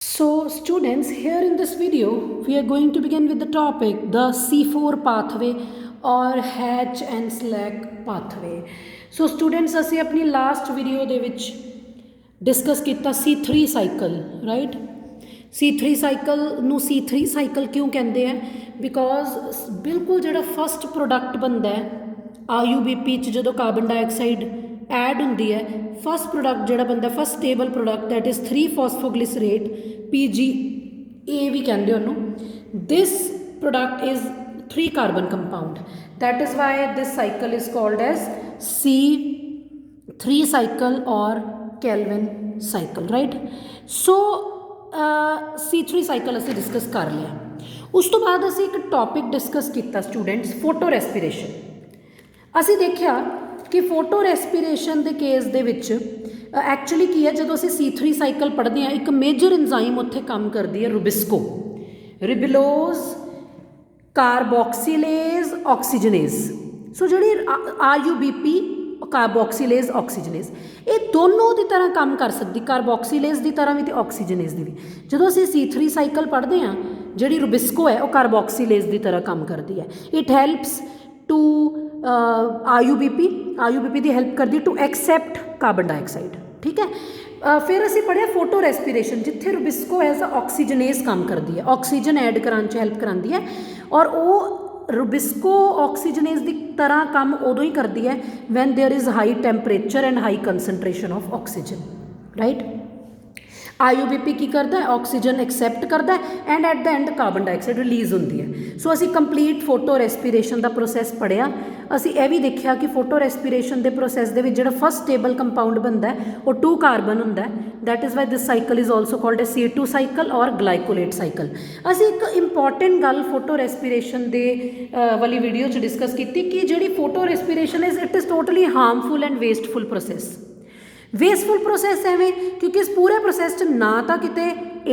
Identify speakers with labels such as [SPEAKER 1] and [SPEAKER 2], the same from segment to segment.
[SPEAKER 1] So students, here in this video, we are going to begin with the topic, the C4 pathway or Hatch and Slack pathway. So students, ਅਸੀਂ ਆਪਣੀ last video ਦੇ ਵਿੱਚ discuss ਕੀਤਾ C3 cycle, right? C3 cycle ਨੂੰ C3 cycle ਕਿਉਂ ਕਹਿੰਦੇ ਆ? Because ਬਿਲਕੁਲ ਜਿਹੜਾ first product ਬਣਦਾ ਹੈ IUBP ਚ ਜਦੋਂ ਕਾਰਬਨ ਡਾਈਆਕਸਾਈਡ ਐਡ ਹੁੰਦੀ ਹੈ ਫਸਟ ਪ੍ਰੋਡਕਟ ਜਿਹੜਾ ਬੰਦਾ first stable product that is 3 phosphoglycerate PGA ਵੀ ਕਹਿੰਦੇ ਉਹਨੂੰ this product is 3 carbon compound that is why this cycle is called as C3 cycle or Calvin cycle, right? So C3 cycle ਅਸੀਂ discuss ਕਰ ਲਿਆ। ਉਸ ਤੋਂ ਬਾਅਦ ਅਸੀਂ ਇੱਕ ਟੌਪਿਕ ਡਿਸਕਸ ਕੀਤਾ ਸਟੂਡੈਂਟਸ, ਫੋਟੋ ਰੈਸਪੀਰੇਸ਼ਨ। ਅਸੀਂ ਦੇਖਿਆ ਕਿ ਫੋਟੋ ਰੈਸਪੀਰੇਸ਼ਨ ਦੇ ਕੇਸ ਦੇ ਵਿੱਚ ਐਕਚੁਅਲੀ ਕੀ ਹੈ, ਜਦੋਂ ਅਸੀਂ C3 ਸਾਈਕਲ ਪੜ੍ਹਦੇ ਹਾਂ ਇੱਕ ਮੇਜਰ ਇੰਜ਼ਾਈਮ ਉੱਥੇ ਕੰਮ ਕਰਦੀ ਹੈ ਰੂਬਿਸਕੋ, ਰਿਬਲੋਜ਼ ਕਾਰਬੋਕਸੀਲੇਜ਼ ਆਕਸੀਜਨੇਜ਼। ਸੋ ਜਿਹੜੀ IUBP ਕਾਰਬੋਕਸੀਲੇਜ਼ ਆਕਸੀਜਨੇਜ਼ ਇਹ ਦੋਨੋਂ ਦੀ ਤਰ੍ਹਾਂ ਕੰਮ ਕਰ ਸਕਦੀ, ਕਾਰਬੋਕਸੀਲੇਜ਼ ਦੀ ਤਰ੍ਹਾਂ ਵੀ ਅਤੇ ਆਕਸੀਜਨੇਜ਼ ਦੀ ਵੀ। ਜਦੋਂ ਅਸੀਂ C3 ਸਾਈਕਲ ਪੜ੍ਹਦੇ ਹਾਂ ਜਿਹੜੀ ਰੂਬਿਸਕੋ ਹੈ ਉਹ ਕਾਰਬੋਕਸੀਲੇਜ਼ ਦੀ ਤਰ੍ਹਾਂ ਕੰਮ ਕਰਦੀ ਹੈ। It helps to IUBP the help ਕਰਦੀ ਟੂ ਐਕਸੈਪਟ ਕਾਰਬਨ ਡਾਈਆਕਸਾਈਡ, ਠੀਕ ਹੈ। ਫਿਰ ਅਸੀਂ ਪੜ੍ਹਿਆ ਫੋਟੋ ਰੈਸਪੀਰੇਸ਼ਨ, ਜਿੱਥੇ ਰੂਬਿਸਕੋ ਐਜ਼ ਅ ਆਕਸੀਜਨੇਜ਼ ਕੰਮ ਕਰਦੀ ਹੈ, ਆਕਸੀਜਨ ਐਡ ਕਰਾਉਣ 'ਚ ਹੈਲਪ ਕਰਾਉਂਦੀ ਹੈ। ਔਰ ਉਹ ਰੂਬਿਸਕੋ ਆਕਸੀਜਨੇਜ਼ ਦੀ ਤਰ੍ਹਾਂ ਕੰਮ ਉਦੋਂ ਹੀ ਕਰਦੀ ਹੈ when there is high temperature and high concentration of oxygen, right. IUBP ਕੀ ਕਰਦਾ ਹੈ, ਆਕਸੀਜਨ ਐਕਸੈਪਟ ਕਰਦਾ ਹੈ and at the end carbon dioxide release ਹੁੰਦੀ ਹੈ। ਸੋ ਅਸੀਂ ਕੰਪਲੀਟ ਫੋਟੋ ਰੈਸਪੀਰੇਸ਼ਨ ਦਾ ਪ੍ਰੋਸੈਸ ਪੜ੍ਹਿਆ। ਅਸੀਂ ਇਹ ਵੀ ਦੇਖਿਆ ਕਿ ਫੋਟੋ ਰੈਸਪੀਰੇਸ਼ਨ ਦੇ ਪ੍ਰੋਸੈਸ ਦੇ ਵਿੱਚ ਜਿਹੜਾ ਫਸਟ ਸਟੇਬਲ ਕੰਪਾਊਂਡ ਬਣਦਾ ਉਹ 2 ਕਾਰਬਨ ਹੁੰਦਾ ਹੈ। That is why this cycle is also called ਐ C2 ਸਾਈਕਲ ਔਰ ਗਲਾਈਕੋਲੇਟ ਸਾਈਕਲ। ਅਸੀਂ ਇੱਕ ਇੰਪੋਰਟੈਂਟ ਗੱਲ ਫੋਟੋ ਰੈਸਪੀਰੇਸ਼ਨ ਦੇ ਵਾਲੀ ਵੀਡੀਓ 'ਚ ਡਿਸਕਸ ਕੀਤੀ ਕਿ ਜਿਹੜੀ photorespiration it is totally harmful and wasteful process. Wasteful process ਐਵੇਂ ਕਿਉਂਕਿ ਇਸ ਪੂਰੇ ਪ੍ਰੋਸੈਸ 'ਚ ਨਾ ਤਾਂ ਕਿਤੇ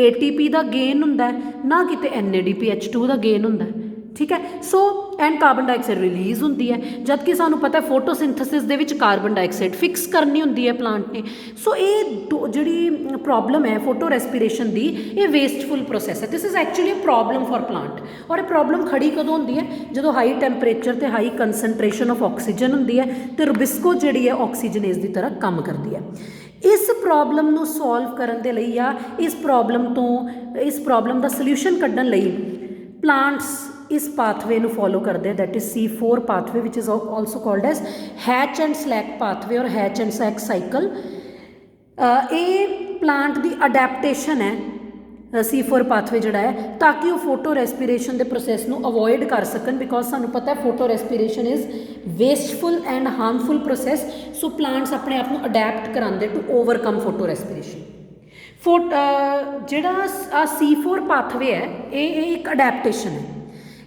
[SPEAKER 1] ATP ਦਾ ਗੇਨ ਹੁੰਦਾ ਨਾ ਕਿਤੇ NADPH2 ਦਾ ਗੇਨ ਹੁੰਦਾ, ਠੀਕ ਹੈ। So and carbon dioxide release ਹੁੰਦੀ ਹੈ, ਜਦ ਕਿ ਸਾਨੂੰ ਪਤਾ ਫੋਟੋਸਿੰਥੇਸਿਸ ਦੇ ਵਿੱਚ ਕਾਰਬਨ ਡਾਈਆਕਸਾਈਡ ਫਿਕਸ ਕਰਨੀ ਹੁੰਦੀ ਹੈ ਪਲਾਂਟ ਨੇ। ਸੋ ਇਹ ਜਿਹੜੀ ਪ੍ਰੋਬਲਮ ਹੈ ਫੋਟੋ ਰੈਸਪੀਰੇਸ਼ਨ ਦੀ, ਇਹ ਵੇਸਟਫੁਲ ਪ੍ਰੋਸੈਸ ਹੈ। This is actually a problem for plant. ਔਰ ਇਹ ਪ੍ਰੋਬਲਮ ਖੜੀ ਕਦੋਂ ਹੁੰਦੀ ਹੈ, ਜਦੋਂ ਹਾਈ ਟੈਂਪਰੇਚਰ ਅਤੇ ਹਾਈ ਕੰਸਨਟ੍ਰੇਸ਼ਨ ਆਫ ਆਕਸੀਜਨ ਹੁੰਦੀ ਹੈ ਅਤੇ ਰੂਬਿਸਕੋ ਜਿਹੜੀ ਹੈ ਆਕਸੀਜਨੇਜ਼ ਦੀ ਤਰ੍ਹਾਂ ਕੰਮ ਕਰਦੀ ਹੈ। ਇਸ ਪ੍ਰੋਬਲਮ ਨੂੰ ਸੋਲਵ ਕਰਨ ਦੇ ਲਈ ਜਾਂ ਇਸ ਪ੍ਰੋਬਲਮ ਦਾ ਸਲਿਊਸ਼ਨ ਕੱਢਣ ਲਈ ਪਲਾਂਟਸ ਇਸ ਪਾਥਵੇ ਨੂੰ ਫੋਲੋ ਕਰਦੇ, that is C4 pathway which is also called as Hatch and Slack pathway or Hatch and Slack cycle. ਇਹ ਪਲਾਂਟ ਦੀ ਅਡੈਪਟੇਸ਼ਨ ਹੈ C4 ਪਾਥਵੇ ਜਿਹੜਾ ਹੈ, ਤਾਂ ਕਿ ਉਹ ਫੋਟੋ ਰੈਸਪੀਰੇਸ਼ਨ ਦੇ ਪ੍ਰੋਸੈਸ ਨੂੰ ਅਵੋਇਡ ਕਰ ਸਕਣ। ਬਿਕੋਜ਼ ਸਾਨੂੰ ਪਤਾ ਹੈ photorespiration is wasteful and harmful process. So plants ਆਪਣੇ ਆਪ ਨੂੰ ਅਡੈਪਟ ਕਰਾਉਂਦੇ ਟੂ ਓਵਰਕਮ ਫੋਟੋ ਰੈਸਪੀਰੇਸ਼ਨ। ਜਿਹੜਾ C4 ਪਾਥਵੇ ਹੈ ਇਹ ਇੱਕ ਅਡੈਪਟੇਸ਼ਨ ਹੈ।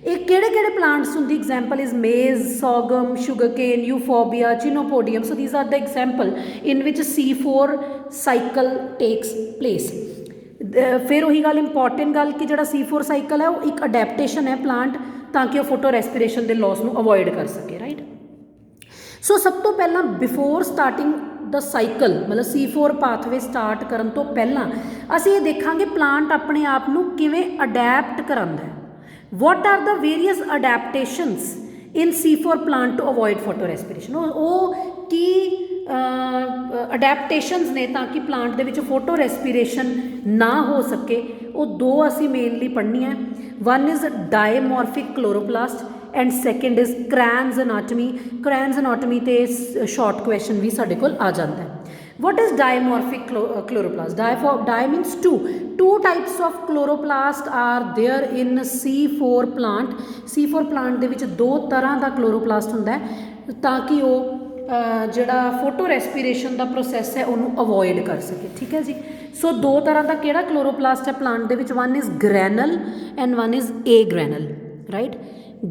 [SPEAKER 1] ਇਹ ਕਿਹੜੇ ਪਲਾਂਟਸ ਹੁੰਦੀ, example is maize, sorghum, sugarcane, ਯੂਫੋਬੀਆ, chenopodium. So these are the example in which C4 cycle takes place. ਫਿਰ ਉਹੀ ਗੱਲ, ਇੰਪੋਰਟੈਂਟ ਗੱਲ ਕਿ ਜਿਹੜਾ C4 ਸਾਈਕਲ ਹੈ ਉਹ ਇੱਕ ਅਡੈਪਟੇਸ਼ਨ ਹੈ ਪਲਾਂਟ, ਤਾਂ ਕਿ ਉਹ ਫੋਟੋ ਰੈਸਪੀਰੇਸ਼ਨ ਦੇ ਲੋਸ ਨੂੰ ਅਵੋਇਡ ਕਰ ਸਕੇ, ਰਾਈਟ। ਸੋ ਸਭ ਤੋਂ ਪਹਿਲਾਂ ਬਿਫੋਰ ਸਟਾਰਟਿੰਗ ਦਾ ਸਾਈਕਲ, ਮਤਲਬ C4 ਪਾਥਵੇ ਸਟਾਰਟ ਕਰਨ ਤੋਂ ਪਹਿਲਾਂ ਅਸੀਂ ਇਹ ਦੇਖਾਂਗੇ ਪਲਾਂਟ ਆਪਣੇ ਆਪ ਨੂੰ ਕਿਵੇਂ ਅਡੈਪਟ ਕਰਾਉਂਦਾ ਹੈ। What are the various adaptations in C4 plant to avoid photorespiration? ਉਹ ਕੀ ਅਡੈਪਟੇਸ਼ਨਸ ਨੇ ਤਾਂ ਕਿ ਪਲਾਂਟ ਦੇ ਵਿੱਚ ਫੋਟੋ ਰੈਸਪੀਰੇਸ਼ਨ ਨਾ ਹੋ ਸਕੇ। ਉਹ ਦੋ ਅਸੀਂ ਮੇਨਲੀ ਪੜ੍ਹਨੀਆਂ। One is dimorphic chloroplast and second is Kranz anatomy. Kranz anatomy 'ਤੇ ਸ਼ਾਰਟ ਕੁਐਸਚਨ ਵੀ ਸਾਡੇ ਕੋਲ ਆ ਜਾਂਦਾ ਹੈ। What is dimorphic chloroplast? Di means two. Two types of chloroplast are there in C4 plant. C4 plant ਦੇ ਵਿੱਚ 2 ਤਰ੍ਹਾਂ ਦਾ chloroplast ਹੁੰਦਾ ਹੈ ਤਾਂ ਕਿ ਉਹ ਜਿਹੜਾ ਫੋਟੋ ਰੈਸਪੀਰੇਸ਼ਨ ਦਾ ਪ੍ਰੋਸੈਸ ਹੈ ਉਹਨੂੰ ਅਵੋਇਡ ਕਰ ਸਕੇ, ਠੀਕ ਹੈ ਜੀ। ਸੋ 2 ਤਰ੍ਹਾਂ ਦਾ ਕਿਹੜਾ ਕਲੋਰੋਪਲਾਸਟ ਹੈ ਪਲਾਂਟ ਦੇ ਵਿੱਚ, one is granal and one is agranal, right.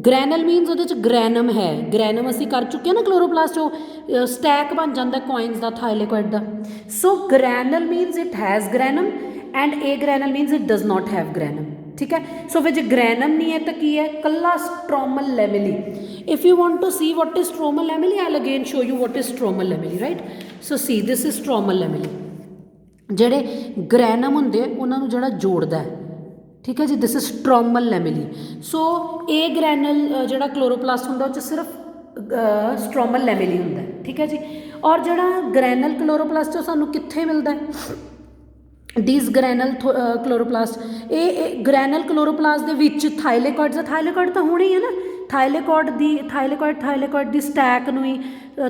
[SPEAKER 1] Granal means ਉਹਦੇ 'ਚ ਗ੍ਰੈਨਮ ਹੈ। ਗ੍ਰੈਨਮ ਅਸੀਂ ਕਰ ਚੁੱਕੇ ਹਾਂ ਨਾ ਕਲੋਰੋਪਲਾਸਟ, ਉਹ ਸਟੈਕ ਬਣ ਜਾਂਦਾ ਕੋਇਨਸ ਦਾ, ਥਾਈਲੇਕੋਇਡ ਦਾ। So granal means it has granum and agranal means it does not have granum, ਠੀਕ ਹੈ। ਸੋ ਫਿਰ ਜੇ ਗ੍ਰੈਨਮ ਨਹੀਂ ਹੈ ਤਾਂ ਕੀ ਹੈ, ਕੱਲਾ stromal lamellae. If you want to see what is stromal lamellae, I will again show you what is stromal lamellae, right. So see this is stromal lamellae. ਜਿਹੜੇ ਗ੍ਰੈਨਮ ਹੁੰਦੇ ਉਹਨਾਂ ਨੂੰ ਜਿਹੜਾ ਜੋੜਦਾ ਹੈ, ਠੀਕ ਹੈ ਜੀ। ਦਿਸ ਇਜ਼ ਸਟ੍ਰੋਮਲ ਲੈਮਿਲੀ। ਸੋ ਇਹ ਗ੍ਰੈਨਲ ਜਿਹੜਾ ਕਲੋਰੋਪਲਾਸਟ ਹੁੰਦਾ ਉਹ 'ਚ ਸਿਰਫ ਸਟ੍ਰੋਮਲ ਲੈਮਿਲੀ ਹੁੰਦਾ, ਠੀਕ ਹੈ ਜੀ। ਔਰ ਜਿਹੜਾ ਗ੍ਰੈਨਲ ਕਲੋਰੋਪਲਾਸਟ ਉਹ ਸਾਨੂੰ ਕਿੱਥੇ ਮਿਲਦਾ ਹੈ? ਡੀਜ਼ ਗ੍ਰੈਨਲ ਕਲੋਰੋਪਲਾਸਟ, ਇਹ ਗ੍ਰੈਨਲ ਕਲੋਰੋਪਲਾਸਟ ਦੇ ਵਿੱਚ ਥਾਈਲੇਕॉइड्स ਆ। ਥਾਈਲੇਕॉइड ਤਾਂ ਹੋਣੀ ਹੈ ਨਾ, ਥਾਈਲੇਕॉइड ਦੀ ਸਟੈਕ ਨੂੰ ਹੀ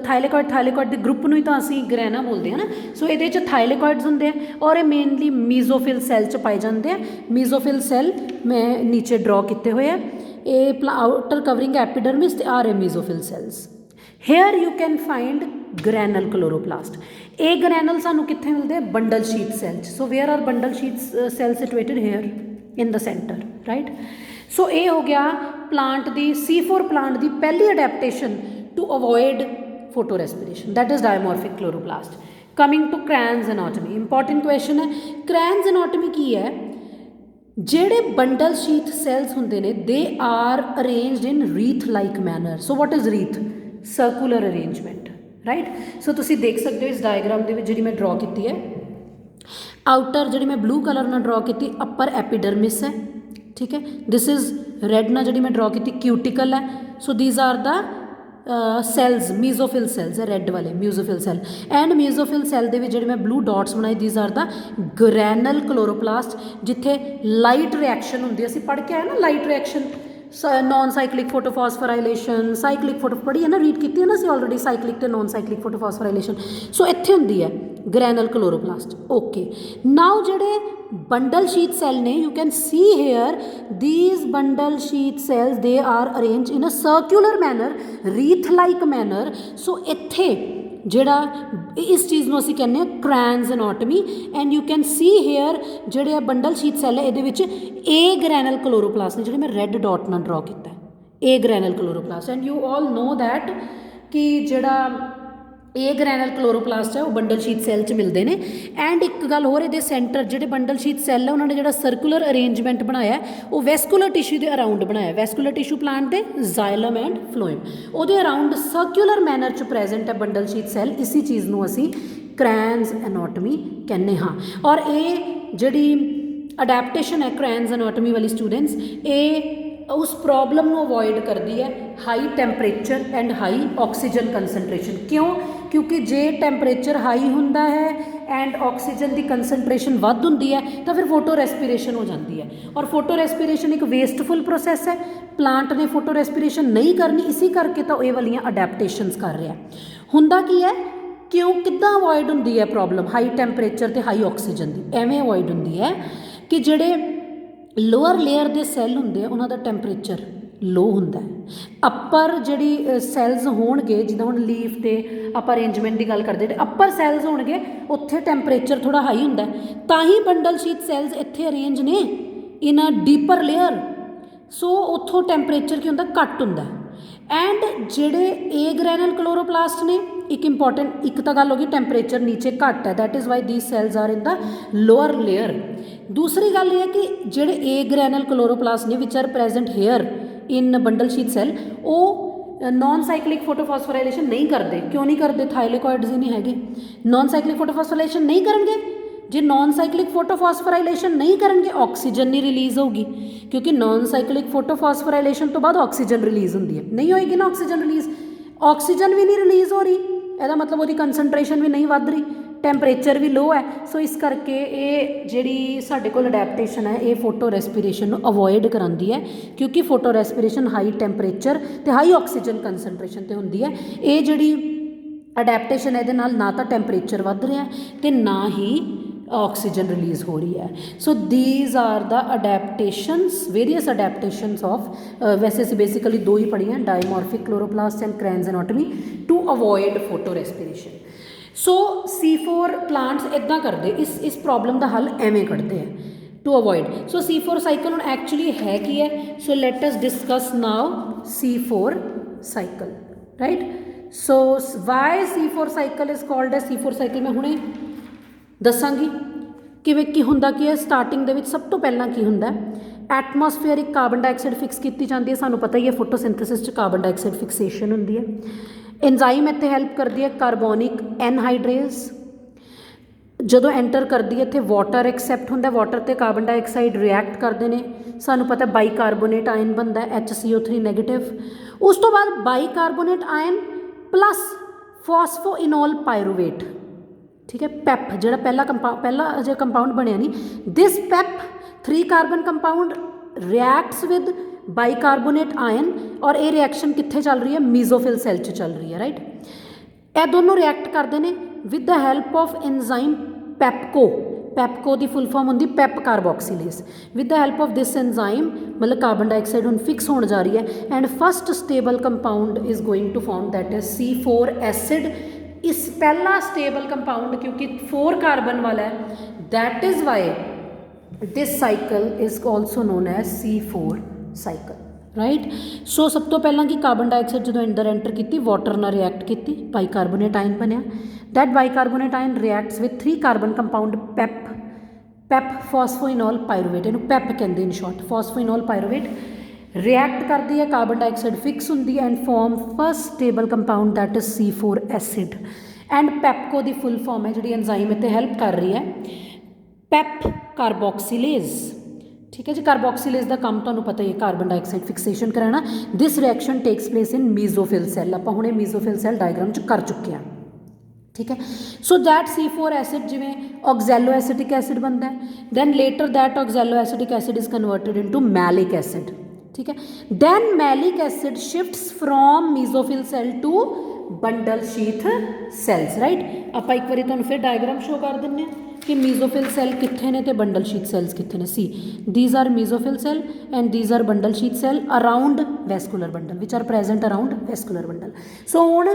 [SPEAKER 1] ਥਾਈਲੇਕॉइड ਦੇ ਗਰੁੱਪ ਨੂੰ ਹੀ ਤਾਂ ਅਸੀਂ ਗ੍ਰੈਨਾ ਬੋਲਦੇ ਹਾਂ ਨਾ। ਸੋ ਇਹਦੇ 'ਚ ਥਾਈਲੇਕॉइड्स ਹੁੰਦੇ ਆ ਔਰ ਇਹ ਮੇਨਲੀ ਮੀਜ਼ੋਫਿਲ ਸੈੱਲ 'ਚ ਪਾਏ ਜਾਂਦੇ ਆ। ਮੀਜ਼ੋਫਿਲ ਸੈੱਲ ਮੈਂ ਨੀਚੇ ਡਰॉ ਕੀਤੇ ਹੋਏ ਆ। ਇਹ ਆਊਟਰ ਕਵਰਿੰਗ ਐਪੀਡਰਮਿਸ ਤੇ are mesophyll cells. Here you can find granal chloroplast. ਇਹ ਗ੍ਰੈਨਲ ਸਾਨੂੰ ਕਿੱਥੇ ਮਿਲਦੇ ਆ? ਬੰਡਲ ਸ਼ੀਟ ਸੈੱਲ 'ਚ। So where are bundle sheath cell situated? Here in the centre, right. So ਇਹ ਹੋ ਗਿਆ ਪਲਾਂਟ ਦੀ C4 ਪਲਾਂਟ ਦੀ ਪਹਿਲੀ adaptation to avoid photorespiration, that is dimorphic chloroplast. Coming to Kranz anatomy, important question ਹੈ। Kranz anatomy ਕੀ ਹੈ? ਜਿਹੜੇ bundle sheet cells ਹੁੰਦੇ ਨੇ they are arranged in wreath like manner. So what is wreath? Circular arrangement, right. So ਤੁਸੀਂ ਦੇਖ ਸਕਦੇ ਹੋ ਇਸ ਡਾਇਗਰਾਮ ਦੇ ਵਿੱਚ ਜਿਹੜੀ ਮੈਂ ਡਰॉ ਕੀਤੀ ਹੈ, ਆਊਟਰ ਜਿਹੜੀ ਮੈਂ ਬਲੂ ਕਲਰ ਨਾਲ ਡਰॉ ਕੀਤੀ ਅਪਰ ਐਪੀਡਰਮਿਸ ਹੈ, ਠੀਕ ਹੈ। ਦਿਸ ਇਜ਼ ਰੈਡ ਨਾਲ ਜਿਹੜੀ ਮੈਂ ਡਰॉ ਕੀਤੀ ਕਿਊਟੀਕਲ ਹੈ। So these are the cells, mesophyll cells ਹੈ ਰੈੱਡ ਵਾਲੇ, mesophyll cell. And mesophyll cell ਦੇ ਵਿੱਚ ਜਿਹੜੇ ਮੈਂ ਬਲੂ ਡਾਟਸ ਬਣਾਏ these are the granal chloroplast, ਜਿੱਥੇ ਲਾਈਟ ਰਿਐਕਸ਼ਨ ਹੁੰਦੀ ਹੈ। ਅਸੀਂ ਪੜ੍ਹ ਕੇ ਆਏ ਨਾ ਲਾਈਟ ਰਿਐਕਸ਼ਨ, ਨॉन ਸਾਈਕਲਿਕ ਫੋਟੋਫਾਸਫੋਰਾਈਲੇਸ਼ਨ, ਸਾਈਕਲਿਕ ਫੋਟੋ ਪੜ੍ਹੀ ਹੈ ਨਾ, ਰੀਡ ਕੀਤੀ ਹੈ ਨਾ ਅਸੀਂ ਆਲਰੇਡੀ, ਸਾਈਕਲਿਕ ਤੇ ਨॉन ਸਾਈਕਲਿਕ ਫੋਟੋਫਾਸਫੋਰਾਈਲੇਸ਼ਨ। ਸੋ ਇੱਥੇ ਹੁੰਦੀ ਹੈ ਗ੍ਰੈਨਲ ਕਲੋਰੋਪਲਾਸਟ। ਓਕੇ, ਨਾਓ ਜਿਹੜੇ ਬੰਡਲ ਸ਼ੀਟ ਸੈੱਲ ਨੇ, you can see here these bundle sheet cells they are arranged in a circular manner, wreath like manner। So ਇੱਥੇ ਜਿਹੜਾ ਇਸ ਚੀਜ਼ ਨੂੰ ਅਸੀਂ ਕਹਿੰਦੇ ਹਾਂ Kranz anatomy. And you can see here ਜਿਹੜੇ ਆ ਬੰਡਲ ਸ਼ੀਟ ਸੈੱਲ ਹੈ ਇਹਦੇ ਵਿੱਚ ਏ ਗ੍ਰੈਨਲ ਕਲੋਰੋਪਲਾਸਟ ਨੇ, ਜਿਹੜੇ ਮੈਂ ਰੈੱਡ ਡਾਟ ਨਾਲ ਡਰॉ ਕੀਤਾ agranal chloroplast. And you all know that ਕਿ ਜਿਹੜਾ ਇਹ ਗ੍ਰੈਨਲ ਕਲੋਰੋਪਲਾਸਟ ਹੈ ਉਹ ਬੰਡਲ ਸ਼ੀਟ ਸੈੱਲ 'ਚ ਮਿਲਦੇ ਨੇ। ਐਂਡ ਇੱਕ ਗੱਲ ਹੋਰ, ਇਹਦੇ ਸੈਂਟਰ ਜਿਹੜੇ ਬੰਡਲ ਸ਼ੀਟ ਸੈੱਲ ਹੈ ਉਹਨਾਂ ਨੇ ਜਿਹੜਾ ਸਰਕੂਲਰ ਅਰੇਂਜਮੈਂਟ ਬਣਾਇਆ ਉਹ ਵੈਸਕੂਲਰ ਟਿਸ਼ੂ ਦੇ ਅਰਾਊਂਡ ਬਣਾਇਆ। ਵੈਸਕੂਲਰ ਟਿਸ਼ੂ ਪਲਾਂਟ ਦੇ ਜ਼ਾਇਲਮ ਐਂਡ ਫਲੋਇਮ, ਉਹਦੇ ਅਰਾਊਂਡ ਸਰਕੂਲਰ ਮੈਨਰ 'ਚ ਪ੍ਰੈਜ਼ੈਂਟ ਹੈ ਬੰਡਲ ਸ਼ੀਟ ਸੈੱਲ। ਇਸੀ ਚੀਜ਼ ਨੂੰ ਅਸੀਂ ਕ੍ਰੈਨਜ਼ ਐਨਾਟਮੀ ਕਹਿੰਦੇ ਹਾਂ। ਔਰ ਇਹ ਜਿਹੜੀ ਅਡੈਪਟੇਸ਼ਨ ਹੈ ਕ੍ਰੈਨਜ਼ ਐਨਾਟਮੀ ਵਾਲੀ ਸਟੂਡੈਂਟਸ, ਇਹ ਉਸ ਪ੍ਰੋਬਲਮ ਨੂੰ ਅਵੋਇਡ ਕਰਦੀ ਹੈ high temperature and high oxygen concentration. ਕਿਉਂ? ਕਿਉਂਕਿ ਜੇ ਟੈਂਪਰੇਚਰ ਹਾਈ ਹੁੰਦਾ ਹੈ ਐਂਡ ਆਕਸੀਜਨ ਦੀ ਕੰਸਨਟ੍ਰੇਸ਼ਨ ਵੱਧ ਹੁੰਦੀ ਹੈ ਤਾਂ ਫਿਰ ਫੋਟੋ ਰੈਸਪੀਰੇਸ਼ਨ ਹੋ ਜਾਂਦੀ ਹੈ। ਔਰ ਫੋਟੋ ਰੈਸਪੀਰੇਸ਼ਨ ਇੱਕ ਵੇਸਟਫੁਲ ਪ੍ਰੋਸੈਸ ਹੈ। ਪਲਾਂਟ ਨੇ ਫੋਟੋ ਰੈਸਪੀਰੇਸ਼ਨ ਨਹੀਂ ਕਰਨੀ, ਇਸੇ ਕਰਕੇ ਤਾਂ ਇਹ ਵਾਲੀਆਂ ਅਡੈਪਟੇਸ਼ਨਸ ਕਰ ਰਿਹਾ। ਹੁੰਦਾ ਕੀ ਹੈ, ਕਿਉਂ ਕਿੱਦਾਂ ਅਵੋਇਡ ਹੁੰਦੀ ਹੈ ਪ੍ਰੋਬਲਮ ਹਾਈ ਟੈਂਪਰੇਚਰ ਅਤੇ ਹਾਈ ਆਕਸੀਜਨ ਦੀ? ਐਵੇਂ ਅਵੋਇਡ ਹੁੰਦੀ ਹੈ ਕਿ ਜਿਹੜੇ ਲੋਅਰ ਲੇਅਰ ਦੇ ਸੈੱਲ ਹੁੰਦੇ ਆ ਉਹਨਾਂ ਦਾ ਟੈਂਪਰੇਚਰ ਲੋ ਹੁੰਦਾ ਹੈ। ਅੱਪਰ ਜਿਹੜੀ ਸੈੱਲਸ ਹੋਣਗੇ, ਜਿੱਦਾਂ ਹੁਣ ਲੀਫ ਤੇ ਆਪਾਂ ਅਰੇਂਜਮੈਂਟ ਦੀ ਗੱਲ ਕਰਦੇ, ਜਿਹੜੇ ਅੱਪਰ ਸੈੱਲਸ ਹੋਣਗੇ ਉੱਥੇ ਟੈਂਪਰੇਚਰ ਥੋੜ੍ਹਾ ਹਾਈ ਹੁੰਦਾ, ਤਾਂ ਹੀ ਬੰਡਲ ਸ਼ੀਟ ਸੈੱਲਸ ਇੱਥੇ ਅਰੇਂਜ ਨੇ ਇਨ ਅ ਡੀਪਰ ਲੇਅਰ। ਸੋ ਉੱਥੋਂ ਟੈਂਪਰੇਚਰ ਕੀ ਹੁੰਦਾ? ਘੱਟ ਹੁੰਦਾ। ਐਂਡ ਜਿਹੜੇ ਏ ਗ੍ਰੈਨਲ ਕਲੋਰੋਪਲਾਸਟ ਨੇ, ਇੱਕ ਇੰਪੋਰਟੈਂਟ ਇੱਕ ਤਾਂ ਗੱਲ ਹੋ ਗਈ ਟੈਂਪਰੇਚਰ ਨੀਚੇ ਘੱਟ ਹੈ, that is why ਦੀਸ cells are in the lower layer. ਦੂਸਰੀ ਗੱਲ ਇਹ ਹੈ ਕਿ ਜਿਹੜੇ ਏ ਗ੍ਰੈਨਲ ਕਲੋਰੋਪਲਾਸਟ ਨੇ which are present here in bundle sheath cell, ਉਹ ਨॉन ਸਾਈਕਲਿਕ ਫੋਟੋਫਾਸਫੋਰਾਈਲੇਸ਼ਨ ਨਹੀਂ ਕਰਦੇ। ਕਿਉਂ ਨਹੀਂ ਕਰਦੇ? ਥਾਈਲੇਕॉइड्स ਹੀ ਨਹੀਂ ਹੈਗੇ। ਨॉन ਸਾਈਕਲਿਕ ਫੋਟੋਫਾਸਫੋਰਾਈਲੇਸ਼ਨ ਨਹੀਂ ਕਰਨਗੇ। ਜੇ ਨॉन ਸਾਈਕਲਿਕ ਫੋਟੋਫਾਸਫੋਰਾਈਲੇਸ਼ਨ ਨਹੀਂ ਕਰਨਗੇ ਆਕਸੀਜਨ ਨਹੀਂ ਰਿਲੀਜ਼ ਹੋਊਗੀ, ਕਿਉਂਕਿ ਨॉन ਸਾਈਕਲਿਕ ਫੋਟੋਫਾਸਫੋਰਾਈਲੇਸ਼ਨ ਤੋਂ ਬਾਅਦ ਆਕਸੀਜਨ ਰਿਲੀਜ਼ ਹੁੰਦੀ ਹੈ। ਨਹੀਂ ਹੋਏਗੀ ਨਾ ਆਕਸੀਜਨ ਰਿਲੀਜ਼, ਆਕਸੀਜਨ ਵੀ ਨਹੀਂ ਰਿਲੀਜ਼ ਹੋ ਰਹੀ, ਇਹਦਾ ਮਤਲਬ ਉਹਦੀ ਕੰਸਨਟ੍ਰੇਸ਼ਨ ਵੀ ਨਹੀਂ ਵੱਧ ਰਹੀ, ਟੈਂਪਰੇਚਰ ਵੀ ਲੋ ਹੈ। ਸੋ ਇਸ ਕਰਕੇ ਇਹ ਜਿਹੜੀ ਸਾਡੇ ਕੋਲ ਅਡੈਪਟੇਸ਼ਨ ਹੈ ਇਹ ਫੋਟੋ ਰੈਸਪੀਰੇਸ਼ਨ ਨੂੰ ਅਵੋਇਡ ਕਰਾਉਂਦੀ ਹੈ, ਕਿਉਂਕਿ ਫੋਟੋ ਰੈਸਪੀਰੇਸ਼ਨ ਹਾਈ ਟੈਂਪਰੇਚਰ ਅਤੇ ਹਾਈ ਆਕਸੀਜਨ ਕੰਸਨਟ੍ਰੇਸ਼ਨ 'ਤੇ ਹੁੰਦੀ ਹੈ। ਇਹ ਜਿਹੜੀ ਅਡੈਪਟੇਸ਼ਨ ਇਹਦੇ ਨਾਲ ਨਾ ਤਾਂ ਟੈਂਪਰੇਚਰ ਵੱਧ ਰਿਹਾ ਅਤੇ ਨਾ ਹੀ ਆਕਸੀਜਨ ਰਿਲੀਜ਼ ਹੋ ਰਹੀ ਹੈ। So these are the adaptations, various adaptations of, ਵੈਸੇ ਅਸੀਂ ਬੇਸਿਕਲੀ ਦੋ ਹੀ ਪੜ੍ਹੀਆਂ, dimorphic chloroplast and Kranz anatomy to avoid photorespiration. So C4 plants ਇੱਦਾਂ ਕਰਦੇ, ਇਸ ਪ੍ਰੋਬਲਮ ਦਾ ਹੱਲ ਐਵੇਂ ਕੱਢਦੇ ਆ to avoid. So C4 cycle ਹੁਣ ਐਕਚੁਅਲੀ ਹੈ ਕੀ ਹੈ? So let us discuss now C4 cycle, right. So why C4 cycle is called a C4 cycle, ਮੈਂ ਹੁਣੇ ਦੱਸਾਂਗੀ ਕਿਵੇਂ ਕੀ ਹੁੰਦਾ ਕੀ ਹੈ। ਸਟਾਰਟਿੰਗ ਦੇ ਵਿੱਚ ਸਭ ਤੋਂ ਪਹਿਲਾਂ ਕੀ ਹੁੰਦਾ, ਐਟਮੋਸਫੇਅਰਿਕ ਕਾਰਬਨ ਡਾਈਆਕਸਾਈਡ ਫਿਕਸ ਕੀਤੀ ਜਾਂਦੀ ਹੈ। ਸਾਨੂੰ ਪਤਾ ਹੀ ਹੈ ਫੋਟੋਸਿੰਥੇਸਿਸ 'ਚ ਕਾਰਬਨ ਡਾਈਆਕਸਾਈਡ ਫਿਕਸੇਸ਼ਨ ਹੁੰਦੀ ਹੈ। ਐਂਜ਼ਾਈਮ ਇੱਥੇ ਹੈਲਪ ਕਰਦੀ ਹੈ, ਕਾਰਬੋਨਿਕ ਐਨਹਾਈਡਰੇਜ਼। ਜਦੋਂ ਐਂਟਰ ਕਰਦੀ ਹੈ ਇੱਥੇ ਵਾਟਰ ਐਕਸੈਪਟ ਹੁੰਦਾ, ਵਾਟਰ ਤੇ ਕਾਰਬਨ ਡਾਈਆਕਸਾਈਡ ਰਿਐਕਟ ਕਰਦੇ ਨੇ, ਸਾਨੂੰ ਪਤਾ ਬਾਈਕਾਰਬੋਨੇਟ ਆਇਨ ਬਣਦਾ HCO3 ਨੈਗੇਟਿਵ। ਉਸ ਤੋਂ ਬਾਅਦ bicarbonate ion plus phosphoenolpyruvate, ਠੀਕ ਹੈ, ਪੈਪ ਜਿਹੜਾ ਪਹਿਲਾ ਅਜੇ ਕੰਪਾਊਂਡ ਬਣਿਆ ਨਹੀਂ, this PEP 3 carbon compound reacts with bicarbonate ion, ਔਰ ਇਹ ਰਿਐਕਸ਼ਨ ਕਿੱਥੇ ਚੱਲ ਰਹੀ ਹੈ, ਮੀਜ਼ੋਫਿਲ ਸੈੱਲ 'ਚ ਚੱਲ ਰਹੀ ਹੈ, ਰਾਈਟ। ਇਹ ਦੋਨੋਂ ਰਿਐਕਟ ਕਰਦੇ ਨੇ with the help of enzyme PEPCO, PEPCO ਦੀ ਫੁੱਲ ਫਾਰਮ ਹੁੰਦੀ PEP carboxylase. With the help of this enzyme ਮਤਲਬ ਕਾਰਬਨ ਡਾਈਆਕਸਾਈਡ ਹੁਣ ਫਿਕਸ ਹੋਣ ਜਾ ਰਹੀ ਹੈ, and first stable compound is going to form that is C4 acid. इस पहला स्टेबल कंपाउंड क्योंकि 4 कार्बन वाला है, that is why this cycle is also known as C4 cycle, right. So सब तो पहला कि कार्बन डाइऑक्साइड जो अंदर एंटर की वाटर नाल रिएक्ट की बाईकार्बोनेट आयन बनया, that bicarbonate ion reacts with 3 carbon compound PEP phosphoenolpyruvate, इनू पैप कहते in short, phosphoenolpyruvate react करती है, कार्बन डाइऑक्साइड फिक्स होंगी and form first stable compound that is C4 acid. And PEPCO की full form है जी enzyme इतने help कर रही है, पैप कार्बोक्सीलेज, ठीक है जी। कार्बोक्सीलेज का काम तो पता ही है, कार्बन डाइऑक्साइड फिक्सेशन कराना। This reaction takes place in mesophyll cell, आप हुणे मीजोफिल सैल डायग्राम च कर चुके हैं, ठीक है। सो दैट C4 एसिड जिमें ऑक्सैलो एसिटिक एसिड बनता है, then later that oxaloacetic acid is converted into malic acid, ठीक है। Then malic acid shifts from mesophyll cell to bundle sheath cells, right. आप एक बार तुहानूं फिर डायग्राम शो कर दिंदे कि मीजोफिल सैल कित्थे ने ते बंडल शीथ सैल्स कित्थे ने। See these are mesophyll cell and these are bundle sheath cell around vascular bundle which are present around vascular bundle. So हुण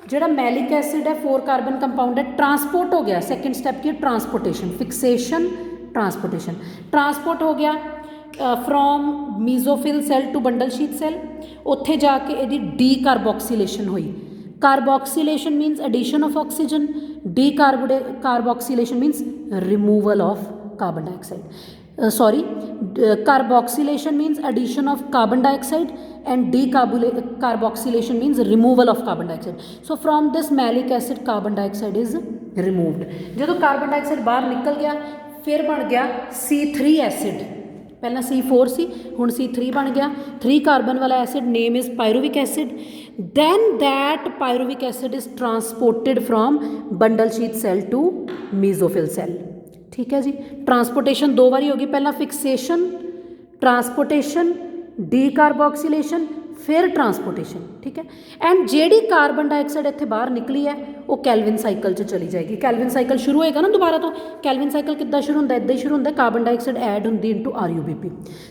[SPEAKER 1] जिहड़ा मैलिक एसिड है 4 कार्बन कंपाउंड है, ट्रांसपोर्ट हो गया, सैकेंड स्टैप की transportation, fixation transportation, transport हो गया from mesophyll cell to bundle sheath cell, उत्थे जाके इहदी डी कार्बोक्सीलेशन हुई। Carboxylation means addition of oxygen, decarboxylation means removal of carbon dioxide, sorry carboxylation means addition of carbon dioxide and decarboxylation means removal of carbon dioxide. So from this malic acid carbon dioxide is removed. जो carbon dioxide बाहर निकल गया फिर बन गया C3 acid, पहला C4 सी हुण C3 बन गया, 3 कार्बन वाला acid, name is pyruvic acid. Then that pyruvic acid is transported from bundle sheath cell to mesophyll cell, ठीक है जी। ट्रांसपोर्टेशन 2 बारी होगी, पहला फिक्सेशन, ट्रांसपोर्टेशन, डी कार्बोक्सीलेशन, फिर ट्रांसपोर्टेशन, ठीक है। एंड जेडी कार्बन डाइऑक्साइड इत्थे बाहर निकली है वो कैल्विन साइकिल च चली जाएगी। कैल्विन साइकिल शुरू होएगा ना दोबारा तो, कैल्विन साइकिल किद्दां शुरू होंदा, इदां ही शुरू होंदा, कार्बन डाइऑक्साइड ऐड होंदी into RuBp।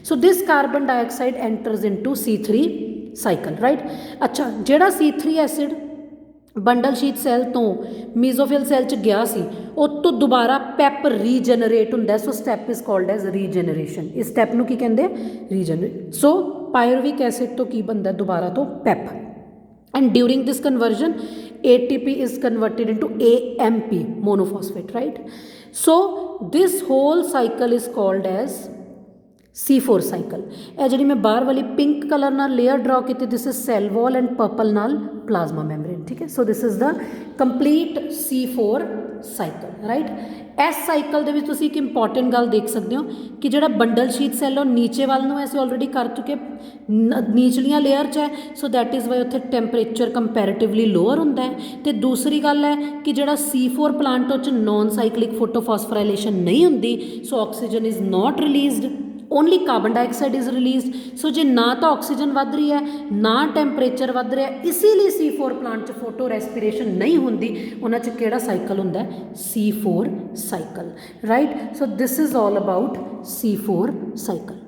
[SPEAKER 1] So this carbon dioxide enters into C3 cycle, right. अच्छा, जिहड़ा C3 acid bundle sheath cell तो मीजोफिल सैल च गया सी, उस तो दोबारा पैप रीजनरेट होंदा, so step is called as regeneration. इस स्टैप नूं की कहंदे रीजनरेट। सो पायरुविक एसिड तो की बनता दोबारा तो PEP, and during this conversion ATP is converted into AMP, monophosphate, right? So this whole cycle is called as C4 cycle. यह जी मैं बाहर वाली पिंक कलर नाल लेयर ड्रॉ की, this is cell wall and purple नाल plasma membrane, ठीक है। So this is the complete C4 cycle, right. इस साइकिल दे विच तुसीं एक इंपॉर्टेंट गल देख सकते हो कि जिहड़ा बंडल शीथ सैल है नीचे वाल नूं असीं ऑलरेडी कर चुके, नीचलियां लेयर च है, सो दैट इज़ वाई उत्थे टैंपरेचर कंपैरेटिवली लोअर होंदा है। तो दूसरी गल है कि जिहड़ा C4 प्लांट च नॉन साइक्लिक फोटोफॉस्फोराइलेशन नहीं होंदी, so oxygen is not released, only carbon dioxide is release. सो जे ना तो ऑक्सीजन वध रही है ना टैंपरेचर वध रहा है, इसीलिए C4 प्लांट च फोटो रेस्पिरेशन नहीं होंदी, उन्हां च किहड़ा साइकिल हुंदा है, C4 cycle, right. So this is all about C4 cycle.